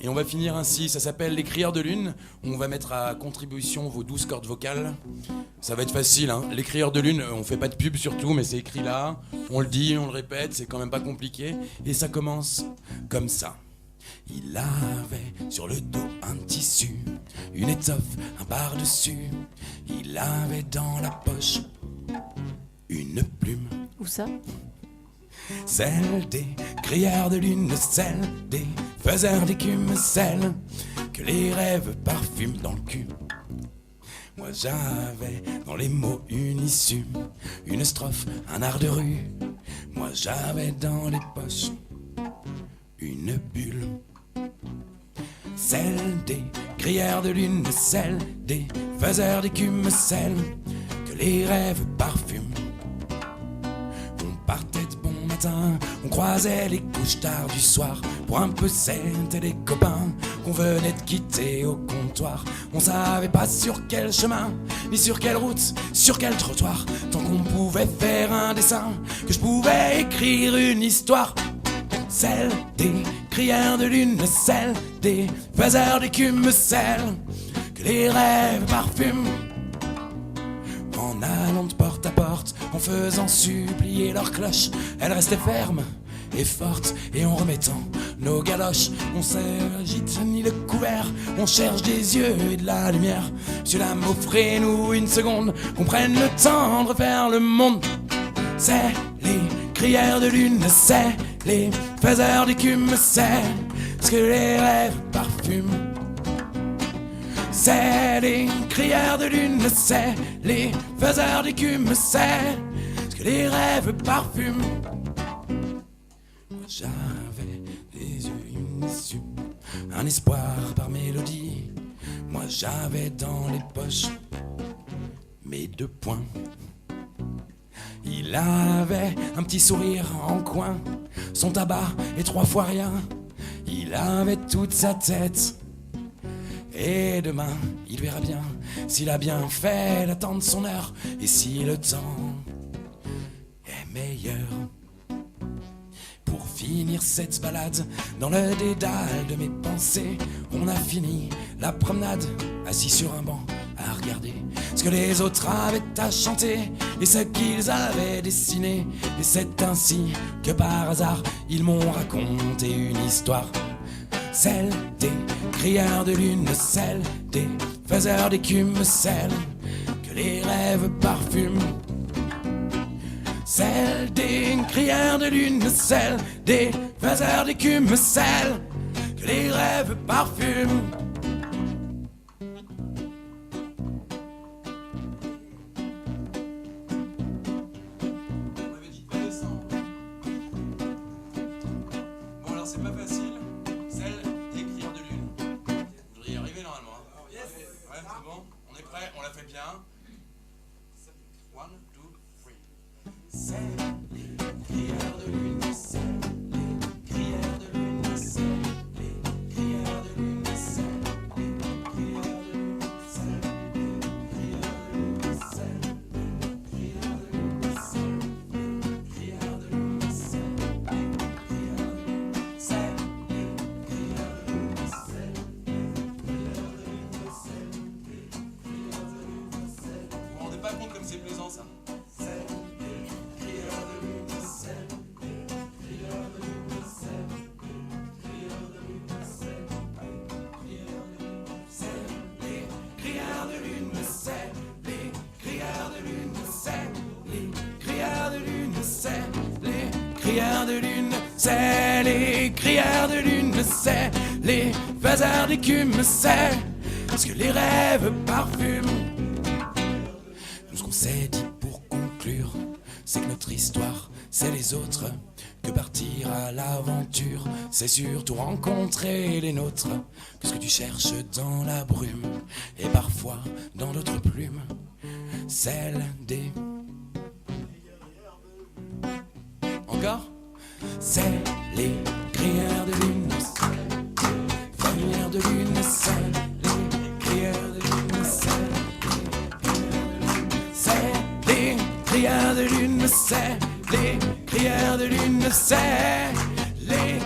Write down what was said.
Et on va finir ainsi, ça s'appelle Les Crieurs de Lune. On va mettre à contribution vos 12 cordes vocales. Ça va être facile, hein. Les Crieurs de Lune, on fait pas de pub surtout, mais c'est écrit là. On le dit, on le répète, c'est quand même pas compliqué. Et ça commence comme ça. Il avait sur le dos un tissu, une étoffe, un par-dessus. Il avait dans la poche une plume. Où ça? Celle des crieurs de lune, celle des faiseurs d'écume, celle que les rêves parfument dans le cul. Moi j'avais dans les mots une issue, une strophe, un art de rue. Moi j'avais dans les poches une bulle. Celle des crieurs de lune, celle des faiseurs d'écume, celle que les rêves parfument. On partait de bon matin, on croisait les couches tard du soir. Pour un peu c'était les copains qu'on venait de quitter au comptoir. On savait pas sur quel chemin, ni sur quelle route, sur quel trottoir. Tant qu'on pouvait faire un dessin, que je pouvais écrire une histoire. Celle des crieurs de lune, celle des faiseurs d'écume, celle que les rêves parfument. En allant de porte à porte, en faisant supplier leurs cloches, elles restaient fermes et fortes. Et en remettant nos galoches, on s'agite ni le couvert, on cherche des yeux et de la lumière. Monsieur Lame, offrez-nous une seconde, qu'on prenne le temps de refaire le monde. C'est les crieurs de lune, c'est les faiseurs d'écume, c'est ce que les rêves parfument. C'est les crieurs de lune, c'est les faiseurs d'écume, c'est ce que les rêves parfument. Moi j'avais des yeux, une issue, un espoir par mélodie. Moi j'avais dans les poches mes 2 points. Il avait un petit sourire en coin, son tabac et 3 fois rien. Il avait toute sa tête. Et demain, il verra bien s'il a bien fait d'attendre son heure et si le temps est meilleur. Pour finir cette balade dans le dédale de mes pensées, on a fini la promenade assis sur un banc à regarder ce que les autres avaient à chanter et ce qu'ils avaient dessiné. Et c'est ainsi que par hasard ils m'ont raconté une histoire. Celle des crieurs de lune, celle des faiseurs d'écume, celle que les rêves parfument. Celle des crieurs de lune, celle des faiseurs d'écume, celle que les rêves parfument. Bon alors c'est pas facile. Ouais, c'est bon, on est prêt, on l'a fait bien. 1, 2, 3. C'est les crieurs de lune, c'est les crieurs de lune, c'est les crieurs de lune, c'est les crieurs de lune, c'est les crieurs de lune, c'est les crieurs de lune, c'est les crieurs de lune, c'est les crieurs de lune, c'est les crieurs de lune, c'est vous vous rendez pas compte comme c'est plaisant ça? C'est les crieurs de lune, c'est les crieurs de lune, c'est les crieurs de lune, c'est les crieurs de lune, c'est les crieurs de lune, c'est les crieurs de lune, c'est les crieurs de lune, c'est les crieurs de lune, c'est les faiseurs d'écume, c'est ce que les rêves parfument. Ce qu'on s'est dit pour conclure, c'est que notre histoire, c'est les autres. Que partir à l'aventure, c'est surtout rencontrer les nôtres. Que ce que tu cherches dans la brume, et parfois dans d'autres plumes, celle des... Encore? C'est les crieurs de lune, crieurs de lune, c'est les crieurs de lune, c'est les crieurs de lune, c'est les crieurs de lune, c'est les